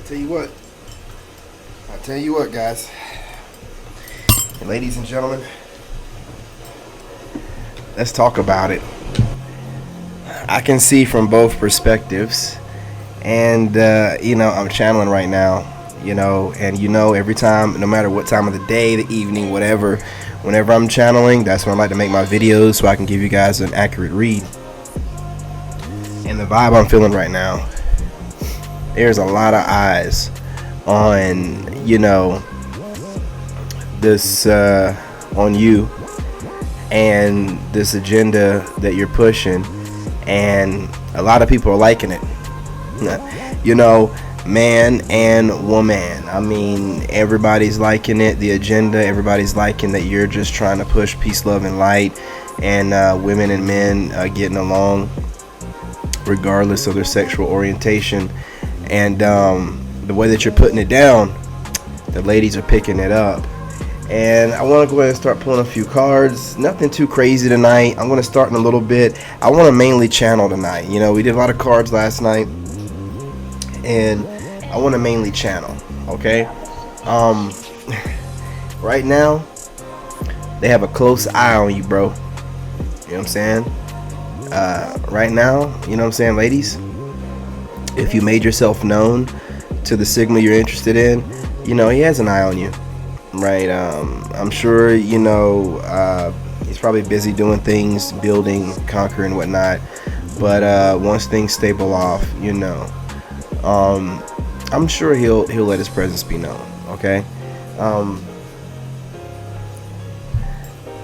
tell you what, guys, ladies and gentlemen, let's talk about it. I can see from both perspectives, and I'm channeling right now, and every time, no matter what time of the day, the evening, whatever, whenever I'm channeling, that's when I like to make my videos so I can give you guys an accurate read. And the vibe I'm feeling right now, there's a lot of eyes on, this, on you and this agenda that you're pushing, and a lot of people are liking it. Man and woman. I mean, everybody's liking it, the agenda. Everybody's liking that you're just trying to push peace, love, and light, and women and men getting along regardless of their sexual orientation. And the way that you're putting it down, the ladies are picking it up. And I want to go ahead and start pulling a few cards. Nothing too crazy tonight. I'm going to start in a little bit. I want to mainly channel tonight. We did a lot of cards last night, and I want to mainly channel. Okay. Right now, they have a close eye on you, bro. You know what I'm saying? Right now, you know what I'm saying, ladies? If you made yourself known to the signal you're interested in, he has an eye on you. Right, I'm sure he's probably busy doing things, building, conquering, whatnot. But once things stable off, I'm sure he'll let his presence be known. Okay.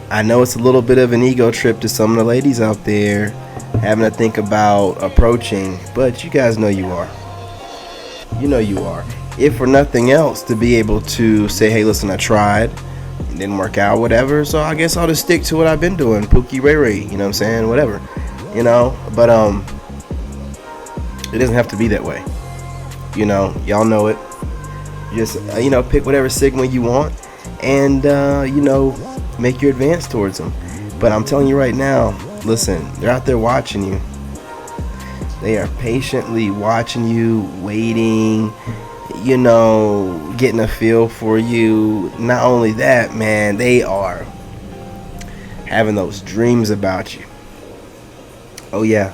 I know it's a little bit of an ego trip to some of the ladies out there having to think about approaching, but you guys know you are. You are. If for nothing else, to be able to say, hey, listen, I tried, it didn't work out, whatever, so I guess I'll just stick to what I've been doing, Pookie Ray Ray, you know what I'm saying, whatever, but it doesn't have to be that way, y'all know it. Just pick whatever signal you want, and make your advance towards them. But I'm telling you right now, listen, they're out there watching you. They are patiently watching you, waiting, getting a feel for you. Not only that, man, they are having those dreams about you. Oh yeah,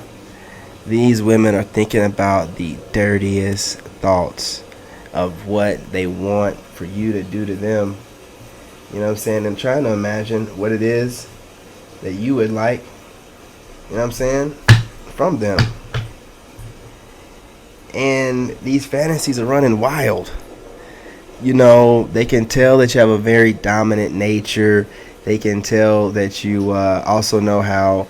these women are thinking about the dirtiest thoughts of what they want for you to do to them. You know what I'm saying? And trying to imagine what it is that you would like, you know what I'm saying, from them. And these fantasies are running wild. They can tell that you have a very dominant nature. They can tell that you also know how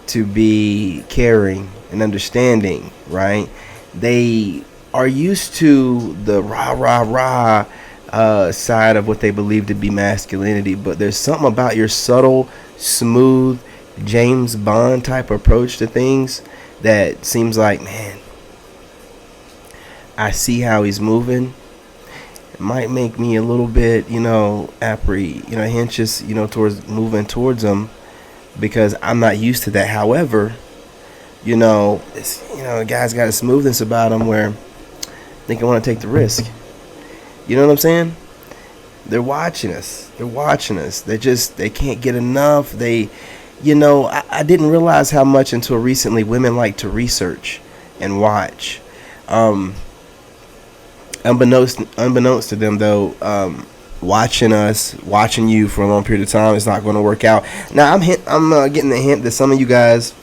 to be caring and understanding, right? They are used to the rah side of what they believe to be masculinity, but there's something about your subtle, smooth, James Bond type approach to things that seems like, man, I see how he's moving. It might make me a little bit, anxious, towards moving towards him, because I'm not used to that. However, the guy's got a smoothness about him where I think I want to take the risk. You know what I'm saying? They're watching us. They can't get enough. I didn't realize how much until recently women like to research and watch. Unbeknownst to them, though, watching you for a long period of time is not going to work out. Now, I'm getting the hint that some of you guys,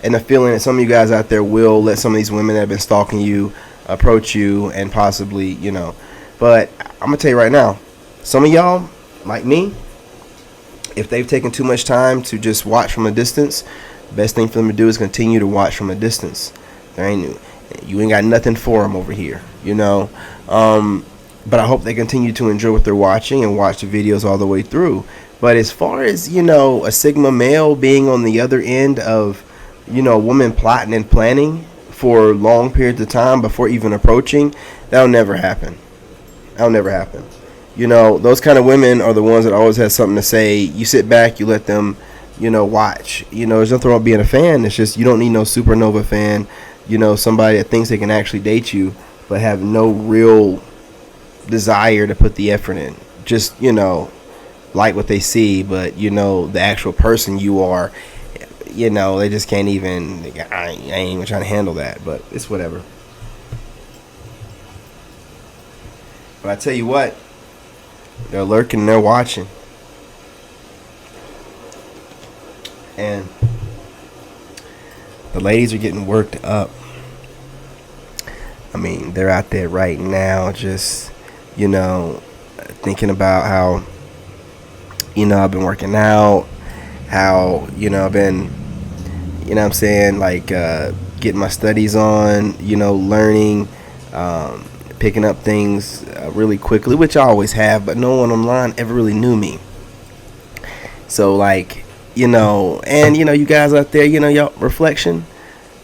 and the feeling that some of you guys out there will let some of these women that have been stalking you approach you and possibly, But I'm going to tell you right now, some of y'all, like me, if they've taken too much time to just watch from a distance, the best thing for them to do is continue to watch from a distance. You ain't got nothing for them over here, But I hope they continue to enjoy what they're watching and watch the videos all the way through. But as far as, a Sigma male being on the other end of, a woman plotting and planning for long periods of time before even approaching, that'll never happen. Those kind of women are the ones that always have something to say. You sit back, you let them, watch. There's nothing wrong with being a fan. It's just you don't need no supernova fan, somebody that thinks they can actually date you but have no real desire to put the effort in. Just, like what they see, but the actual person you are, they just can't even. I ain't even trying to handle that, but it's whatever. But I tell you what, they're lurking, they're watching, and the ladies are getting worked up. I mean, they're out there right now, just thinking about how I've been working out, how I've been what I'm saying, like getting my studies on, learning, picking up things really quickly, which I always have, but no one online ever really knew me. So like, and you guys out there, y'all reflection,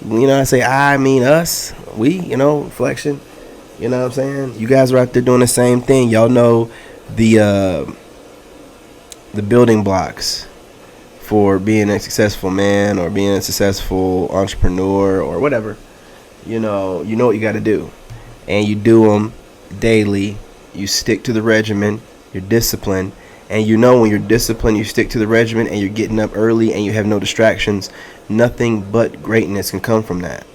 I say I mean us, we, reflection, what I'm saying? You guys are out there doing the same thing. Y'all know the building blocks for being a successful man or being a successful entrepreneur or whatever. You know what you got to do, and you do them daily. You stick to the regimen. You're disciplined, and when you're disciplined, you stick to the regimen, and you're getting up early, and you have no distractions. Nothing but greatness can come from that.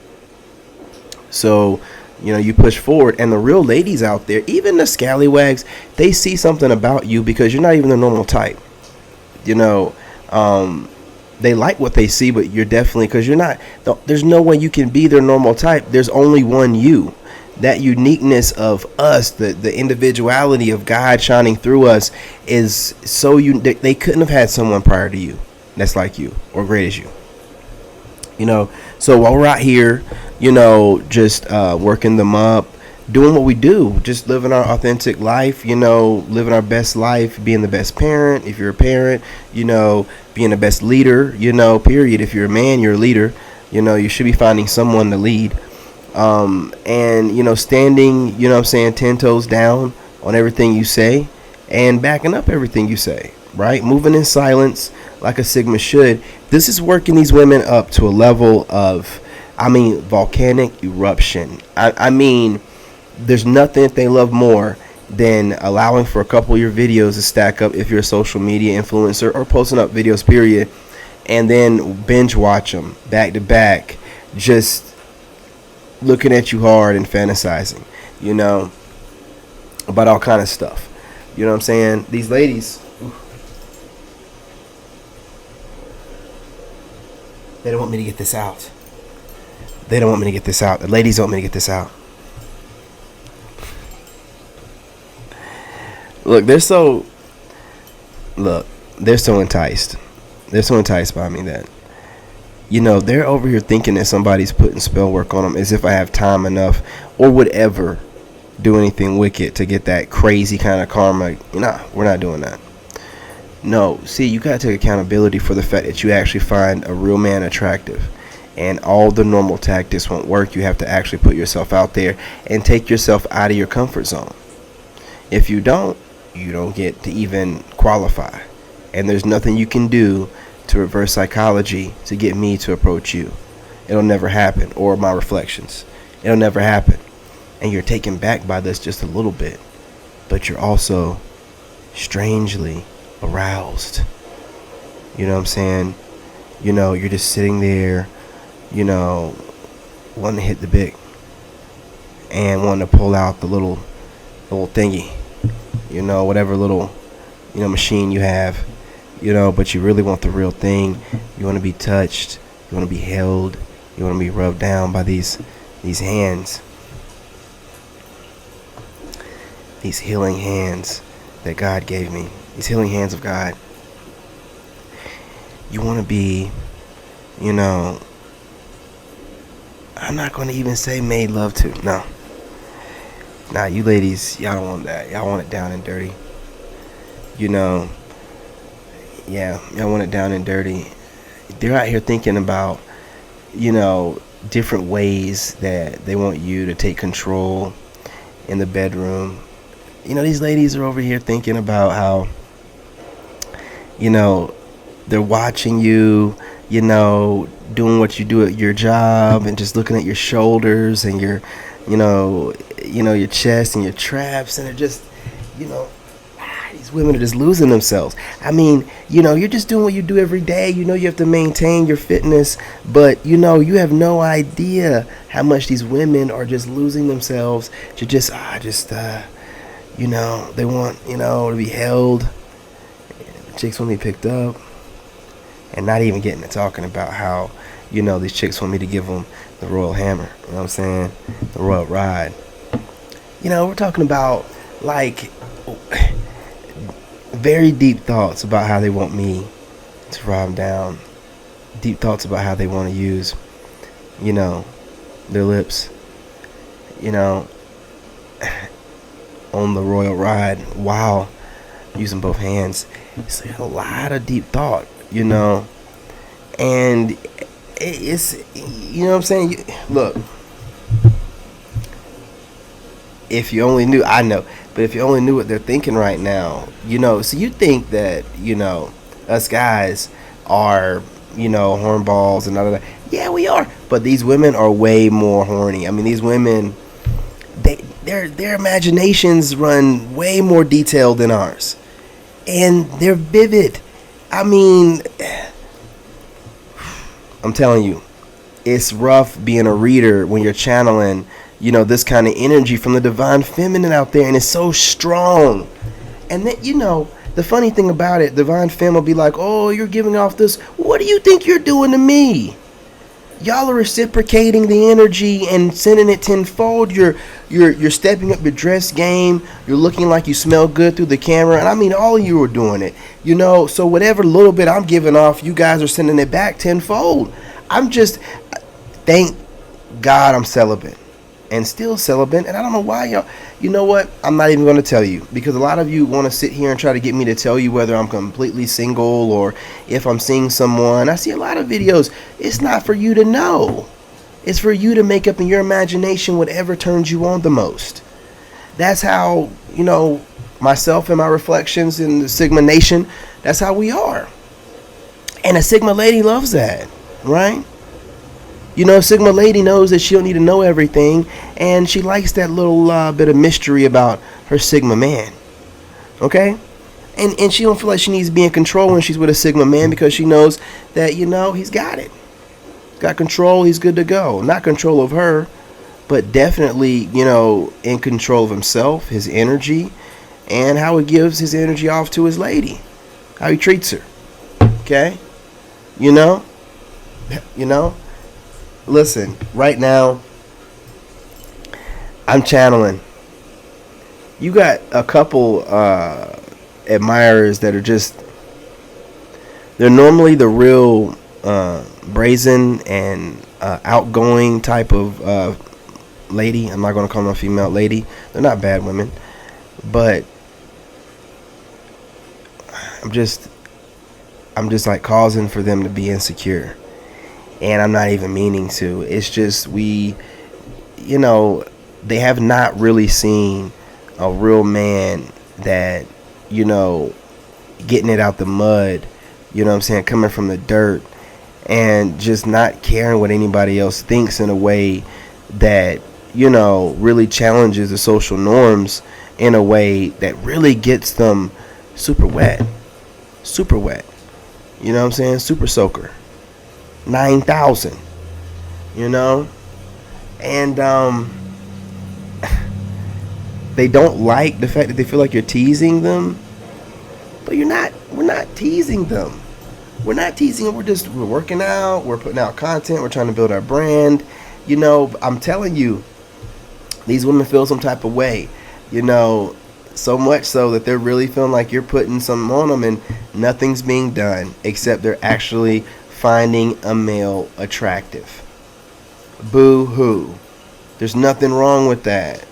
So, you push forward, and the real ladies out there, even the scallywags, they see something about you because you're not even the normal type. They like what they see, but you're definitely, because you're not, there's no way you can be their normal type. There's only one you. That uniqueness of us, the individuality of God shining through us is so they couldn't have had someone prior to you that's like you or great as you. So while we're out here, just working them up, doing what we do, just living our authentic life, living our best life, being the best parent. If you're a parent, being the best leader, period. If you're a man, you're a leader. You should be finding someone to lead. And standing, 10 toes down on everything you say and backing up everything you say, right? Moving in silence like a Sigma should. This is working these women up to a level of, volcanic eruption. I mean, there's nothing that they love more than allowing for a couple of your videos to stack up if you're a social media influencer, or posting up videos, period, and then binge watch them back to back, just looking at you hard and fantasizing, about all kind of stuff. You know what I'm saying? These ladies, they don't want me to get this out. They don't want me to get this out. The ladies don't want me to get this out. Look, they're so enticed. They're so enticed by me that, they're over here thinking that somebody's putting spell work on them, as if I have time enough or would ever do anything wicked to get that crazy kind of karma. Nah, we're not doing that. No, see, you got to take accountability for the fact that you actually find a real man attractive. And all the normal tactics won't work. You have to actually put yourself out there and take yourself out of your comfort zone. If you don't get to even qualify. And there's nothing you can do to reverse psychology to get me to approach you. It'll never happen. Or my reflections. It'll never happen. And you're taken back by this just a little bit. But you're also strangely aroused. You know what I'm saying? You're just sitting there, wanting to hit the big and wanting to pull out the little thingy, whatever little, machine you have, but you really want the real thing. You want to be touched. You want to be held. You want to be rubbed down by these hands, these healing hands that God gave me, these healing hands of God. You want to be, I'm not going to even say made love to. No. Nah, you ladies, y'all don't want that. Y'all want it down and dirty. Yeah, y'all want it down and dirty. They're out here thinking about, different ways that they want you to take control in the bedroom. These ladies are over here thinking about how, they're watching you, doing what you do at your job and just looking at your shoulders and your you know, your chest and your traps, and they're just, you know, these women are just losing themselves. I mean, you're just doing what you do every day. You have to maintain your fitness, but you have no idea how much these women are just losing themselves to they want, to be held. Chicks want me picked up, and not even getting to talking about how, these chicks want me to give them the royal hammer. You know what I'm saying? The royal ride. We're talking about like very deep thoughts about how they want me to ride them down. Deep thoughts about how they want to use, their lips, on the royal ride while using both hands. It's like a lot of deep thought, and it's, what I'm saying? Look, if you only knew, I know, but if you only knew what they're thinking right now, so you think that, us guys are, hornballs and all of that. Yeah, we are. But these women are way more horny. I mean, these women, their imaginations run way more detailed than ours. And they're vivid. I mean, I'm telling you, it's rough being a reader when you're channeling, this kind of energy from the divine feminine out there, and it's so strong. And then, the funny thing about it, divine femme will be like, oh, you're giving off this. What do you think you're doing to me? Y'all are reciprocating the energy and sending it tenfold. You're stepping up your dress game. You're looking like you smell good through the camera. And I mean, all of you are doing it. So whatever little bit I'm giving off, you guys are sending it back tenfold. Thank God I'm celibate. And still celibate. And I don't know why y'all. You know what? I'm not even going to tell you. Because a lot of you want to sit here and try to get me to tell you whether I'm completely single or if I'm seeing someone. I see a lot of videos. It's not for you to know. It's for you to make up in your imagination whatever turns you on the most. That's how, myself and my reflections in the Sigma Nation, that's how we are. And a Sigma lady loves that, right? Sigma lady knows that she don't need to know everything, and she likes that little bit of mystery about her Sigma man. Okay? And she don't feel like she needs to be in control when she's with a Sigma man, because she knows that, he's got it. He's got control, he's good to go. Not control of her, but definitely, in control of himself, his energy, and how he gives his energy off to his lady. How he treats her. Okay? Listen, right now, I'm channeling. You got a couple admirers that are just, they're normally the real brazen and outgoing type of lady. I'm not going to call them a female lady. They're not bad women. But I'm just like causing for them to be insecure. And I'm not even meaning to. It's just they have not really seen a real man that, getting it out the mud, coming from the dirt, and just not caring what anybody else thinks in a way that, really challenges the social norms in a way that really gets them super wet. Super wet. Super soaker. 9,000, and they don't like the fact that they feel like you're teasing them, but we're not teasing them. We're not teasing them. We're working out, we're putting out content, we're trying to build our brand. I'm telling you, these women feel some type of way, so much so that they're really feeling like you're putting something on them, and nothing's being done except they're actually finding a male attractive. Boo-hoo. There's nothing wrong with that.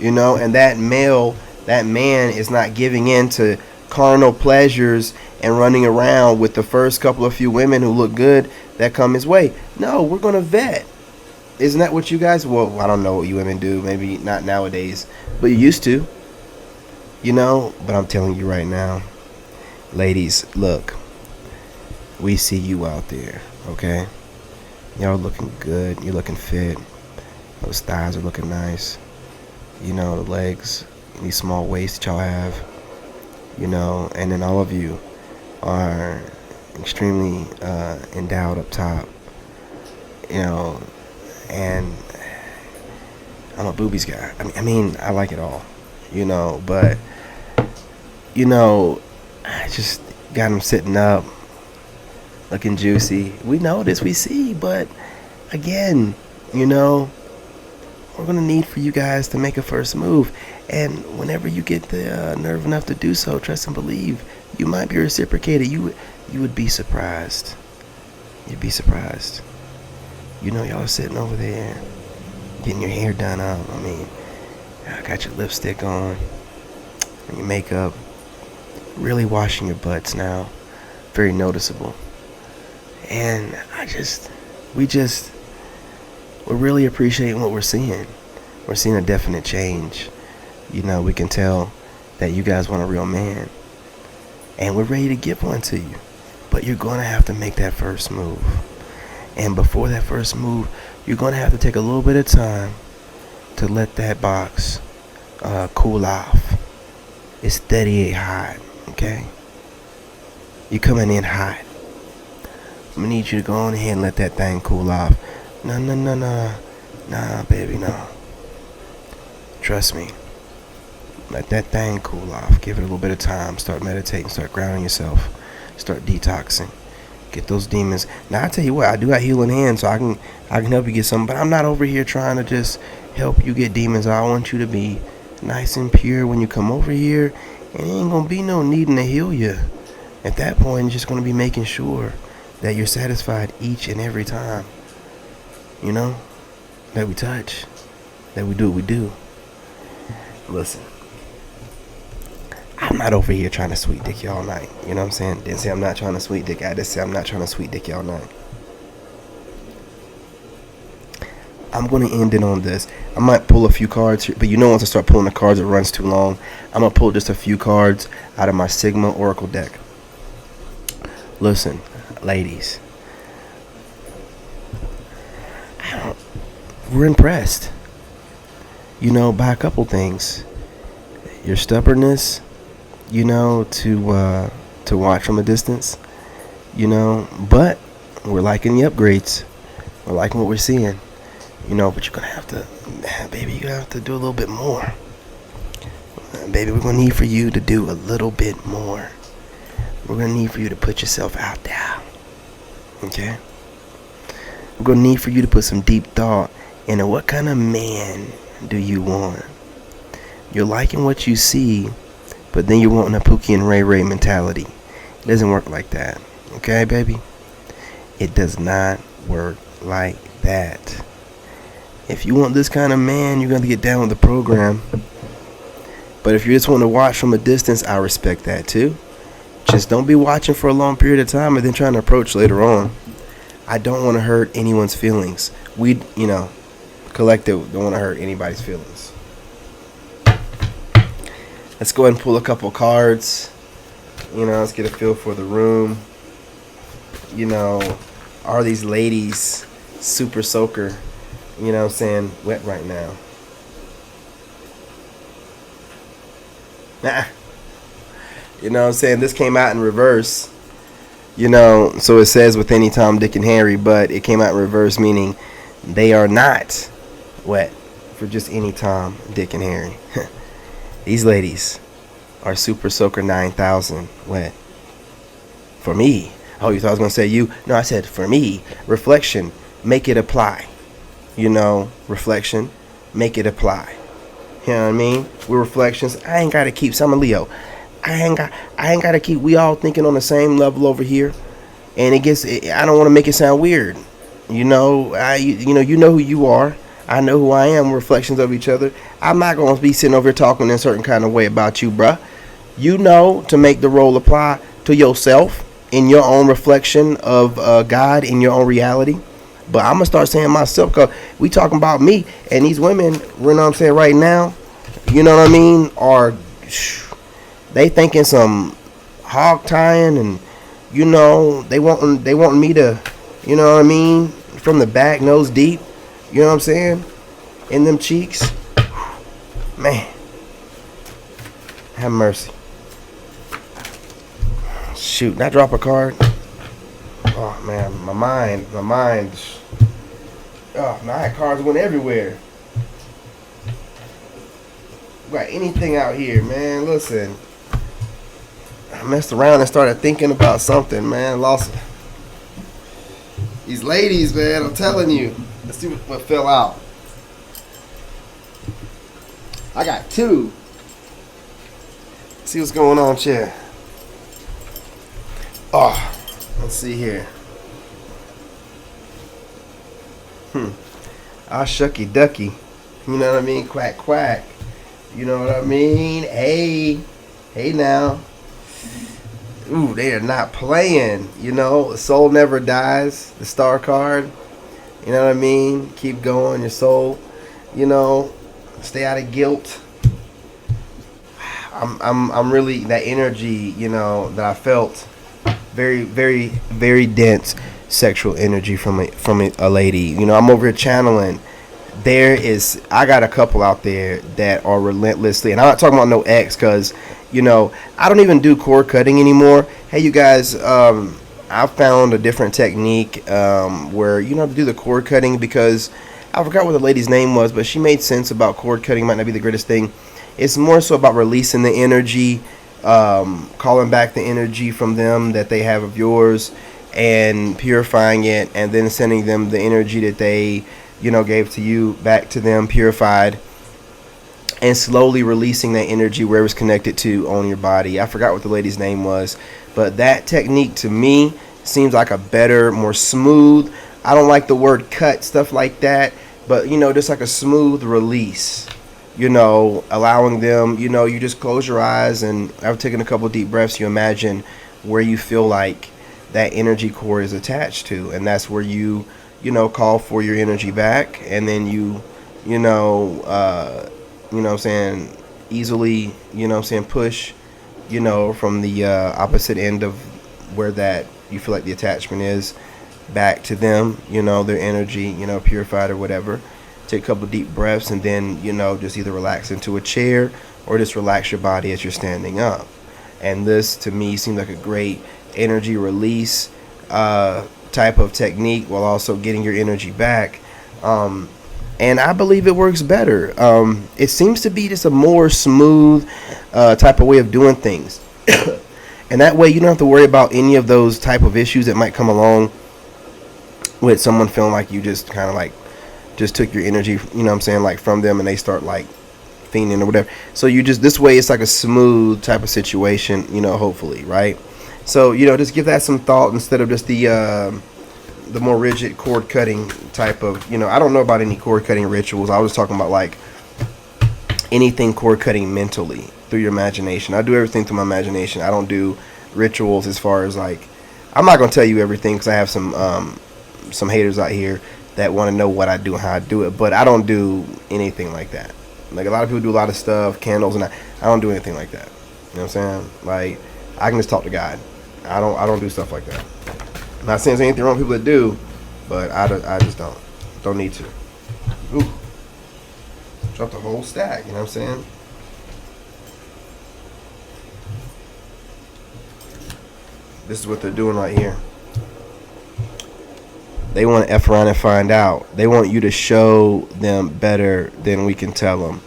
And that man is not giving in to carnal pleasures and running around with the first couple of few women who look good that come his way. No, we're going to vet. Isn't that what you guys, well, I don't know what you women do, maybe not nowadays, but you used to. But I'm telling you right now, ladies, look. We see you out there, okay? Y'all looking good. You're looking fit. Those thighs are looking nice. You know, the legs, these small waists that y'all have. You know, and then all of you are extremely endowed up top. You know, and I'm a boobies guy. I mean, I like it all. You know, but you know, I just got them sitting up, looking juicy. We know this, we see, but again, you know, we're gonna need for you guys to make a first move, and whenever you get the nerve enough to do so, trust and believe, you might be reciprocated. You would be surprised. You'd be surprised. You know, y'all are sitting over there, getting your hair done up. I mean, I got your lipstick on, and your makeup. Really washing your butts now. Very noticeable. And we're really appreciating what we're seeing. We're seeing a definite change. You know, we can tell that you guys want a real man. And we're ready to give one to you. But you're going to have to make that first move. And before that first move, you're going to have to take a little bit of time to let that box cool off. It's 38 hot, okay? You're coming in hot. I'm going to need you to go on ahead and let that thing cool off. No. Nah, baby, no. Trust me. Let that thing cool off. Give it a little bit of time. Start meditating. Start grounding yourself. Start detoxing. Get those demons. Now, I tell you what, I do got healing hands, so I can help you get some. But I'm not over here trying to just help you get demons. I want you to be nice and pure when you come over here. And it ain't going to be no needing to heal you. At that point, it's just going to be making sure that you're satisfied each and every time. You know? That we touch. That we do what we do. Listen. I'm not over here trying to sweet dick you all night. You know what I'm saying? Didn't say I'm not trying to sweet dick. I just said I'm not trying to sweet dick you all night. I'm going to end it on this. I might pull a few cards here, but you know once I start pulling the cards, it runs too long. I'm going to pull just a few cards out of my Sigma Oracle deck. Listen, ladies. We're impressed. You know, by a couple things. Your stubbornness, you know, to watch from a distance, you know, but we're liking the upgrades. We're liking what we're seeing, you know, but you're going to have to, baby, you're going to have to do a little bit more. Baby, we're going to need for you to do a little bit more. We're going to need for you to put yourself out there, okay? We're going to need for you to put some deep thought into what kind of man do you want. You're liking what you see, but then you're wanting a Pookie and Ray Ray mentality. It doesn't work like that. Okay, baby? It does not work like that. If you want this kind of man, you're going to get down with the program. But if you just want to watch from a distance, I respect that too. Just don't be watching for a long period of time and then trying to approach later on. I don't want to hurt anyone's feelings. We, you know, collective don't want to hurt anybody's feelings. Let's go ahead and pull a couple cards. You know, let's get a feel for the room. You know, are these ladies super soaker, you know what I'm saying, wet right now? Nah. You know what I'm saying? This came out in reverse. You know, so it says with any Tom, Dick, and Harry, but it came out in reverse, meaning they are not wet for just any Tom, Dick, and Harry. These ladies are Super Soaker 9000 wet. For me. Oh, you thought I was going to say you? No, I said for me. Reflection, make it apply. You know, reflection, make it apply. You know what I mean? We're reflections. I ain't got to keep, I'm a Leo. I ain't got to keep, we all thinking on the same level over here. And I don't want to make it sound weird. You know, you know who you are. I know who I am. We're reflections of each other. I'm not going to be sitting over here talking in a certain kind of way about you, bruh. You know to make the role apply to yourself in your own reflection of God in your own reality. But I'm going to start saying myself because we talking about me. And these women, you know what I'm saying, right now, you know what I mean, are, they thinking some hog tying and, you know, they wanting me to, you know what I mean, from the back, nose deep. You know what I'm saying? in them cheeks. Man, have mercy. Shoot, did I drop a card? Oh man, my mind. Oh, my cards went everywhere. Got anything out here, man? Listen, I messed around and started thinking about something, man. Lost these ladies, man. I'm telling you. Let's see what fell out. I got two. Let's see what's going on, chair. Oh, let's see here. Ah, shucky ducky. You know what I mean? Quack quack. You know what I mean? Hey now. Ooh, they are not playing. You know, soul never dies. The star card. You know what I mean? Keep going, your soul. You know, stay out of guilt. I'm really that energy. You know that I felt. Very, very, very dense sexual energy from a lady. You know, I'm over here channeling. I got a couple out there that are relentlessly, and I'm not talking about no ex, because, you know, I don't even do cord cutting anymore. Hey, you guys, I found a different technique where you don't have to do the cord cutting, because I forgot what the lady's name was, but she made sense about cord cutting. Might not be the greatest thing. It's more so about releasing the energy, calling back the energy from them that they have of yours, and purifying it, and then sending them the energy that they, you know, gave to you back to them purified, and slowly releasing that energy wherever it's connected to on your body. I forgot what the lady's name was, but that technique to me seems like a better, more smooth. I don't like the word cut, stuff like that, but, you know, just like a smooth release, you know, allowing them, you know, you just close your eyes, and after taking a couple deep breaths, you imagine where you feel like that energy core is attached to, and that's where you know, call for your energy back, and then you know what I'm saying, easily, you know what I'm saying, push, you know, from the opposite end of where that you feel like the attachment is back to them, you know, their energy, you know, purified or whatever. Take a couple deep breaths, and then, you know, just either relax into a chair or just relax your body as you're standing up. And this, to me, seems like a great energy release type of technique, while also getting your energy back, and I believe it works better. It seems to be just a more smooth type of way of doing things, and that way you don't have to worry about any of those type of issues that might come along with someone feeling like you just kind of like just took your energy, you know what I'm saying, like from them, and they start like fiending or whatever. So you just, this way it's like a smooth type of situation, you know, hopefully, right? So, you know, just give that some thought instead of just the more rigid cord cutting type of, you know, I don't know about any cord cutting rituals. I was talking about like anything cord cutting mentally through your imagination. I do everything through my imagination. I don't do rituals as far as like, I'm not going to tell you everything, because I have some haters out here that want to know what I do and how I do it, but I don't do anything like that. Like, a lot of people do a lot of stuff, candles, and I don't do anything like that. You know what I'm saying? Like, I can just talk to God. I don't do stuff like that. I'm not saying there's anything wrong with people that do, but I just don't need to. Ooh, dropped a whole stack. You know what I'm saying? This is what they're doing right here. They want to F around and find out. They want you to show them better than we can tell them.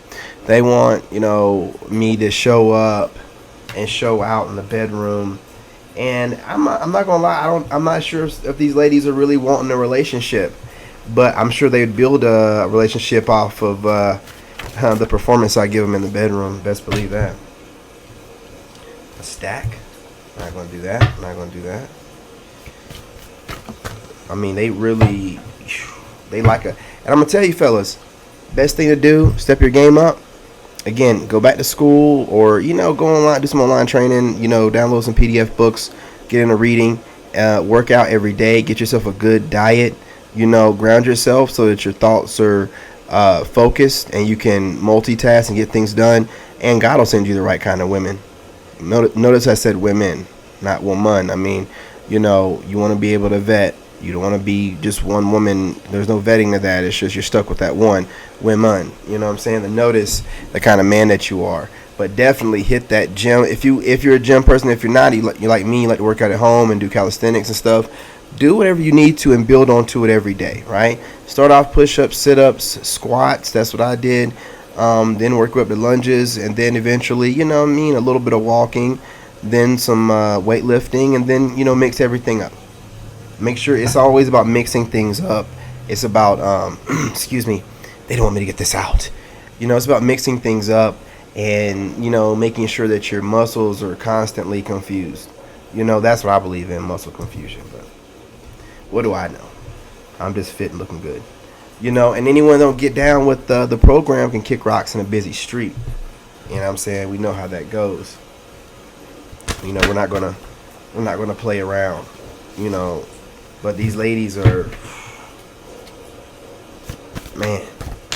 They want, you know, me to show up and show out in the bedroom. And I'm not gonna lie, I'm not sure if these ladies are really wanting a relationship, but I'm sure they'd build a relationship off of the performance I give them in the bedroom. Best believe that. A stack. Not gonna do that. Not gonna do that. I mean, they really, they like a, and I'm gonna tell you, fellas, best thing to do, step your game up. Again, go back to school, or, you know, go online, do some online training, you know, download some PDF books, get into reading, work out every day, get yourself a good diet, you know, ground yourself so that your thoughts are focused and you can multitask and get things done, and God will send you the right kind of women. Notice I said women, not woman. I mean, you know, you want to be able to vet You don't want to be just one woman. There's no vetting to that. It's just you're stuck with that one woman. You know what I'm saying? To notice the kind of man that you are. But definitely hit that gym. If you're a gym person, if you're not, you like me, you like to work out at home and do calisthenics and stuff. Do whatever you need to and build onto it every day, right? Start off push-ups, sit-ups, squats. That's what I did. Then work up to lunges, and then eventually, you know what I mean, a little bit of walking, then some weightlifting, and then, you know, mix everything up. Make sure it's always about mixing things up. It's about, excuse me, they don't want me to get this out. You know, it's about mixing things up and, you know, making sure that your muscles are constantly confused. You know, that's what I believe in, muscle confusion. But what do I know? I'm just fit and looking good. You know, and anyone that don't get down with the program can kick rocks in a busy street. You know what I'm saying? We know how that goes. You know, we're not gonna play around. You know, but these ladies are, man,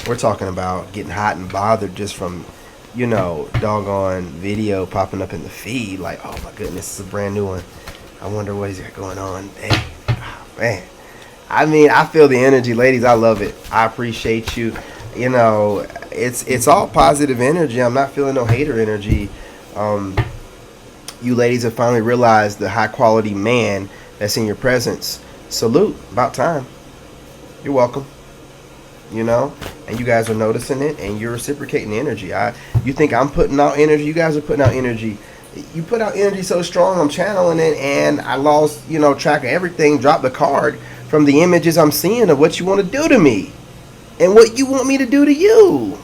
we're talking about getting hot and bothered just from, you know, doggone video popping up in the feed. Like, oh my goodness, this is a brand new one. I wonder what he's got going on. Hey, oh, man. I mean, I feel the energy, ladies. I love it. I appreciate you. You know, it's all positive energy. I'm not feeling no hater energy. You ladies have finally realized the high quality man that's in your presence. Salute. About time. You're welcome. You know, and you guys are noticing it, and you're reciprocating the energy. You think I'm putting out energy? You guys are putting out energy. You put out energy so strong, I'm channeling it, and I lost, you know, track of everything. Dropped the card from the images I'm seeing of what you want to do to me and what you want me to do to you.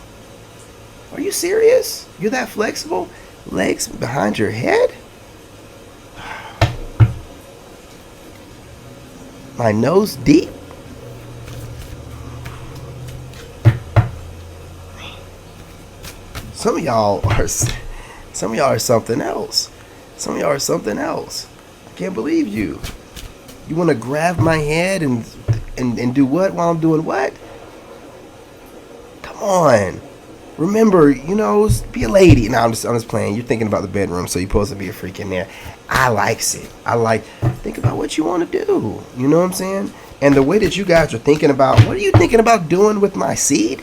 Are you serious? You're that flexible? Legs behind your head? My nose deep? Some of y'all are something else. Some of y'all are something else. I can't believe you. You want to grab my head and do what while I'm doing what? Come on. Remember, you know, be a lady. No, I'm just playing. You're thinking about the bedroom, so you're supposed to be a freak in there. I likes it. Think about what you want to do. You know what I'm saying? And the way that you guys are thinking about, what are you thinking about doing with my seed?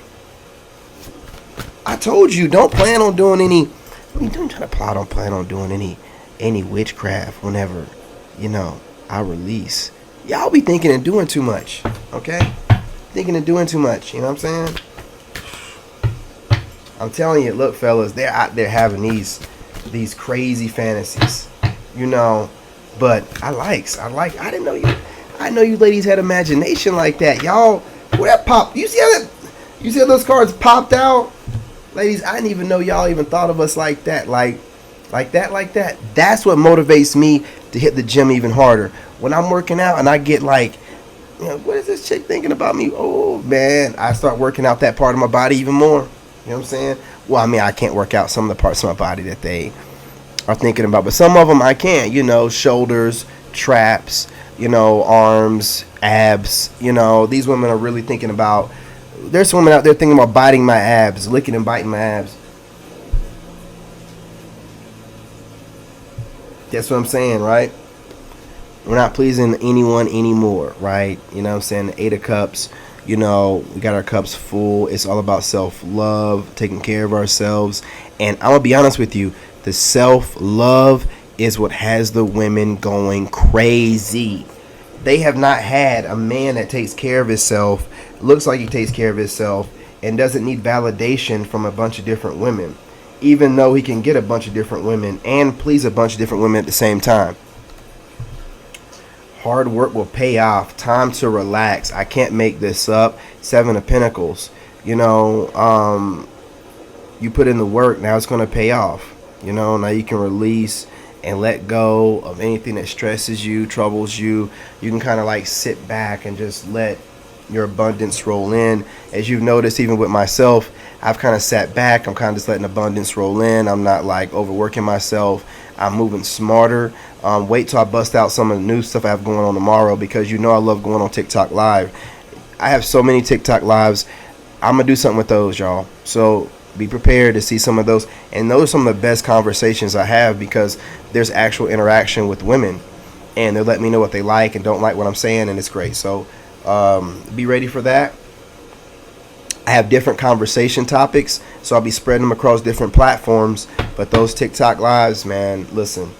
I told you, don't plan on doing any. Don't plan on doing any witchcraft whenever, you know, I release. Y'all be thinking and doing too much, okay? Thinking and doing too much, you know what I'm saying? I'm telling you, look, fellas, they're out there having these crazy fantasies, you know. But I didn't know you. I know you ladies had imagination like that, y'all. Where that pop? You see how those cards popped out, ladies? I didn't even know y'all even thought of us like that, like that. That's what motivates me to hit the gym even harder. When I'm working out and I get like, you know, what is this chick thinking about me? Oh man, I start working out that part of my body even more. You know what I'm saying? Well, I mean, I can't work out some of the parts of my body that they are thinking about, but some of them I can. You know, shoulders, traps, you know, arms, abs. You know, these women are really thinking about. There's women out there thinking about biting my abs, licking and biting my abs. That's what I'm saying, right? We're not pleasing anyone anymore, right? You know what I'm saying? The 8 of Cups, you know, we got our cups full. It's all about self-love, taking care of ourselves. And I'm going to be honest with you, the self-love is what has the women going crazy. They have not had a man that takes care of himself, looks like he takes care of himself, and doesn't need validation from a bunch of different women, even though he can get a bunch of different women and please a bunch of different women at the same time. Hard work will pay off. Time to relax. I can't make this up. 7 of Pentacles. You know, you put in the work. Now it's going to pay off. You know, now you can release and let go of anything that stresses you, troubles you. You can kind of like sit back and just let your abundance roll in. As you've noticed, even with myself, I've kind of sat back. I'm kind of just letting abundance roll in. I'm not like overworking myself. I'm moving smarter. Wait till I bust out some of the new stuff I have going on tomorrow, because you know I love going on TikTok Live. I have so many TikTok Lives. I'm going to do something with those, y'all. So be prepared to see some of those. And those are some of the best conversations I have, because there's actual interaction with women. and they'll let me know what they like and don't like what I'm saying, and it's great. So be ready for that. I have different conversation topics, so I'll be spreading them across different platforms. But those TikTok lives, man, listen.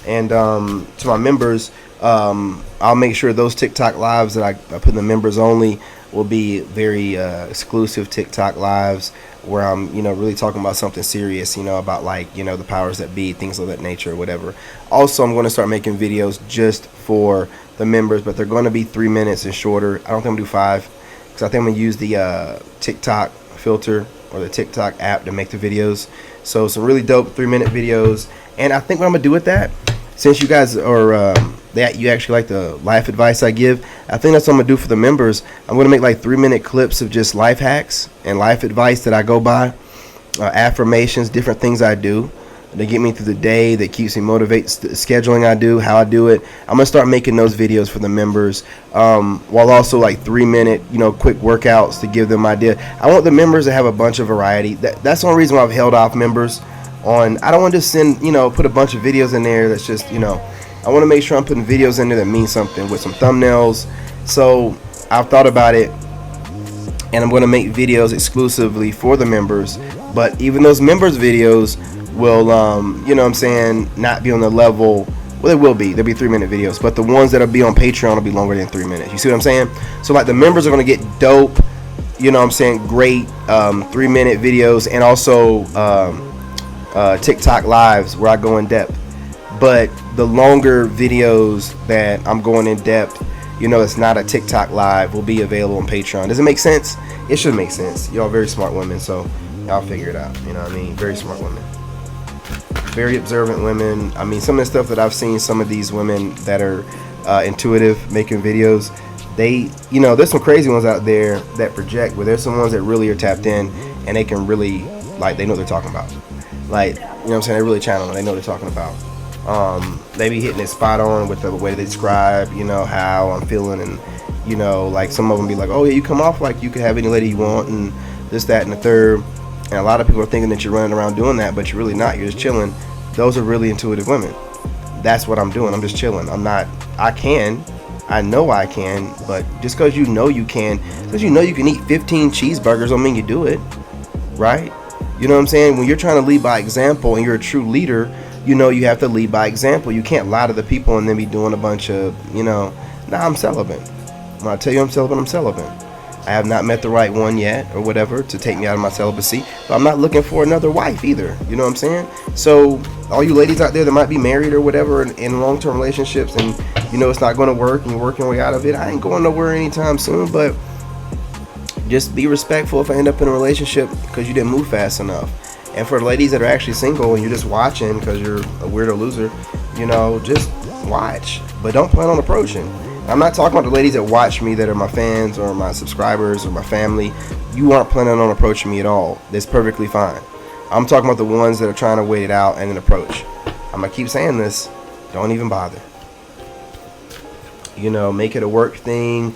And to my members, I'll make sure those TikTok lives that I put in the members only will be very exclusive TikTok lives where I'm, really talking about something serious, about like, the powers that be, things of that nature, or whatever. Also, I'm going to start making videos just for the members, but they're going to be 3 minutes and shorter. I don't think I'm going to do 5, because I think I'm going to use the TikTok filter or the TikTok app to make the videos. So some really dope 3-minute videos. And I think what I'm going to do with that, since you guys are that you actually like the life advice I give, I think that's what I'm gonna do for the members. I'm gonna make like 3-minute clips of just life hacks and life advice that I go by, affirmations, different things I do to get me through the day, that keeps me motivated, scheduling I do, how I do it. I'm gonna start making those videos for the members, while also like 3-minute quick workouts to give them idea. I want the members to have a bunch of variety. That's the only reason why I've held off members on. I don't want to send put a bunch of videos in there that's just I want to make sure I'm putting videos in there that mean something with some thumbnails. So I've thought about it, and I'm going to make videos exclusively for the members. But even those members videos will not be on the level. Well, they will be. They'll be 3-minute videos, but the ones that'll be on Patreon will be longer than 3 minutes. You see what I'm saying? So like the members are going to get dope, great 3-minute videos, and also TikTok lives where I go in depth. But the longer videos that I'm going in depth, it's not a TikTok live, will be available on Patreon. Does it make sense? It should make sense. Y'all very smart women, so y'all figure it out. You know what I mean? Very smart women. Very observant women. I mean, some of the stuff that I've seen, some of these women that are intuitive making videos, they, there's some crazy ones out there that project, but there's some ones that really are tapped in, and they can really, they know what they're talking about. Like, what I'm saying? They really channel and they know what they're talking about. They be hitting it spot on with the way they describe, how I'm feeling, and like some of them be like, oh yeah, you come off like you could have any lady you want, and this, that, and the third. And a lot of people are thinking that you're running around doing that, but you're really not. You're just chilling. Those are really intuitive women. That's what I'm doing. I'm just chilling. I'm not. I know I can, but just because you know you can, because you can eat 15 cheeseburgers don't mean you do it, right? You know what I'm saying? When you're trying to lead by example and you're a true leader, you have to lead by example. You can't lie to the people and then be doing a bunch of, I'm celibate. When I tell you I'm celibate. I have not met the right one yet or whatever to take me out of my celibacy, but I'm not looking for another wife either. You know what I'm saying? So all you ladies out there that might be married or whatever in long-term relationships, and it's not going to work and you're working your way out of it, I ain't going nowhere anytime soon. But just be respectful if I end up in a relationship because you didn't move fast enough. And for the ladies that are actually single and you're just watching because you're a weirdo loser, just watch, but don't plan on approaching. I'm not talking about the ladies that watch me that are my fans or my subscribers or my family. You aren't planning on approaching me at all. That's perfectly fine. I'm talking about the ones that are trying to wait it out and then approach. I'm going to keep saying this. Don't even bother. Make it a work thing.